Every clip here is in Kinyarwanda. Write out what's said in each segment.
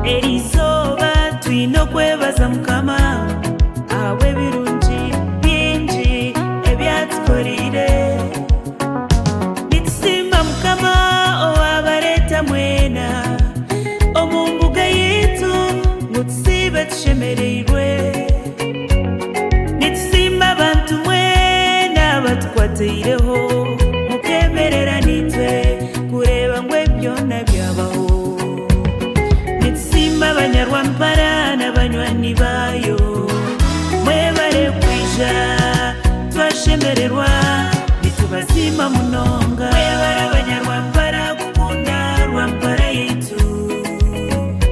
erizoba twino kwebaza mukama awe birungi bingi ebyatukorire nitusimba mukama owabareta mwena omu mbuga yitu ngutusibe tushemereirwe nitusimba abantu mwena batukwateireho mukemerera nitwe kureba ngwe byona byabaho nitusimba abanyarwampara n'abanywanyi bayo mwebare kwija twashemererwa nitubazima munonga mwebare abanyarwampara gukunda rwampara yitu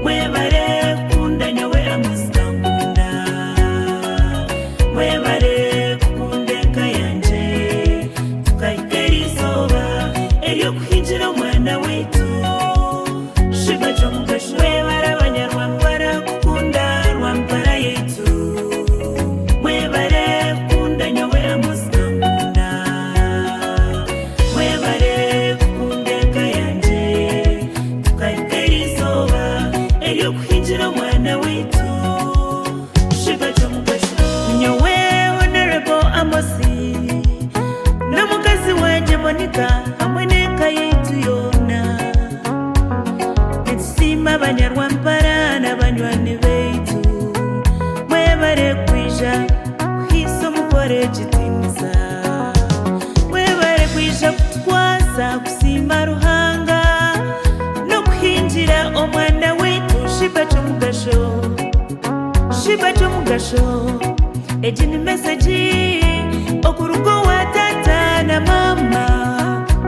mwebare kunda nyowe amusika nkunda mwebare kukunda enka yanje tukayitera izoba eryo kuhinjira omwana witu shiba ky'omugasho mwebare abanyarwampara gukunda rwampara yitu mwebare kukunda nyowe amusika nkunda mwebare kukunda enka yanje tukayitera izoba eryo kuhinjira omwana witu shiba ky'omugasho nyowe Honorable Amosi n'omukazi wanje Monica hamwe n'enka yitu yona nitusimba abanyarwampara n'abanywanyi baitu mwebare kwija kuhisa omukore ekitiniza mwebare kwija kutukwasa kusimba ruhanga n'okuhinjira omwana witu shiba ky'omugasho shiba ky'omugasho egi ni meseji okuruga owa tata na mama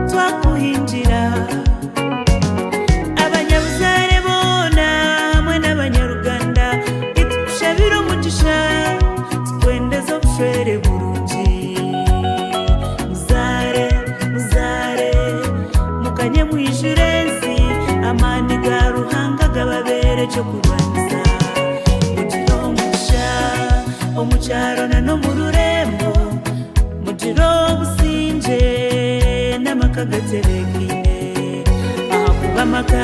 twakuhinjira abanyabuzare bona hamwe n'abanyaruganda itukushabira omugisha tukwendeza obushwere burungi muzare muzare mukanye mwijure ensi amaani ga ruhanga gababere ekyokurwaniza mugire omugisha omukyaro na n'omu rurembo mugire obusinge n'amaka gaterekine ahakuba amaka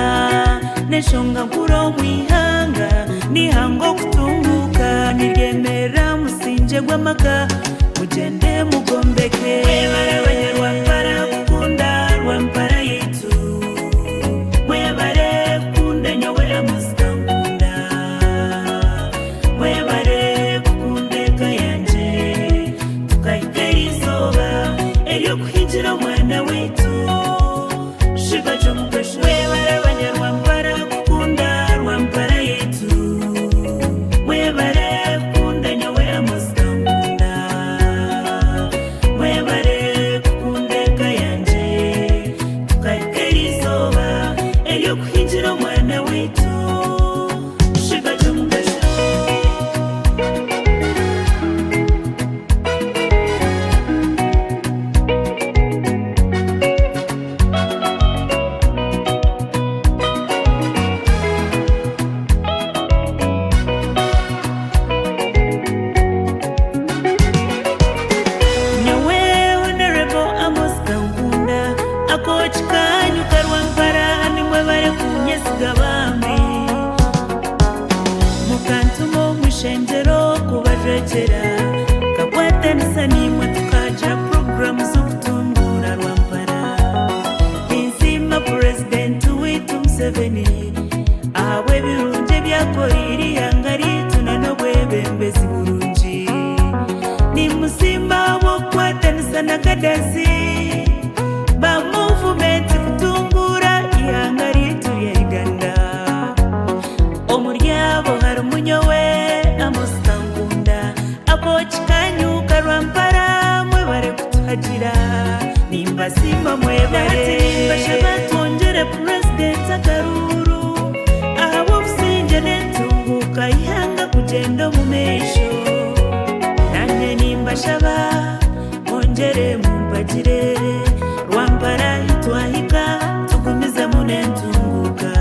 n'enshonga nkuru omu ihanga n'ihanga okutunguka niryemerera musinge gw'amaka mugende mugombeke mwebare abanyarwampara gukunda rwampara yitu mwebare kukunda nyowe amusika nkunda mwebare kukunda enka yanje tukayitera izoba eryo kuhinjira omwana witu shiba ky'omugasho mwebare abanyarwampara gukunda rwampara yitu mwebare kukunda nyowe amusika nkunda mwebare kukunda enka yanje tukayitera izoba eryo kuhinjira omwana witu shiba ky'omugasho nyowe Honorable Amos Kankunda akochi kanyu karwampara nimwe bare kunyesiga bambi mukantuma mwishenjero kubajekera kakwatanisa nimwe tukaja programu z'okutungura rwampara inzima President witu Museveni ahabwe birungi byakorire ihanga ritu na n'obwebembezi burungi nimusimba wokwatanisa na Kadazi ba movement kutungura ihanga ritu rya Uganda omuryabo hari umunyowe Amos Kankunda akochi kanyu karwampara mwebare kutuhagira nimbasimba mwebare nimbashaba twongere President akaruru ahabo obusinge n'entunguka ihanga kugenda omu maisho nanye nimbashaba mwongere mumpagire rwampara hitwahika tugumizemu n'entunguka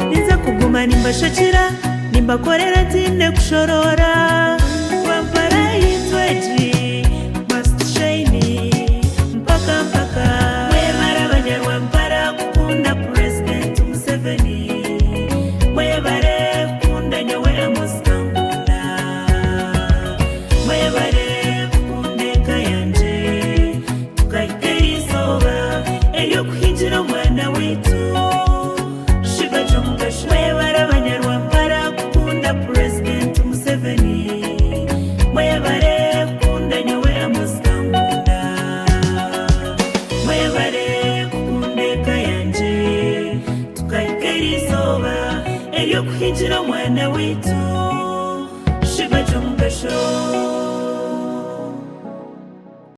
niza kuguma nimbashakira nimbakorera tine kushorora rwampara yitweji must shine mpaka mpaka mwebare abanyarwampara gukunda President Museveni mwebare hinjira mwana witu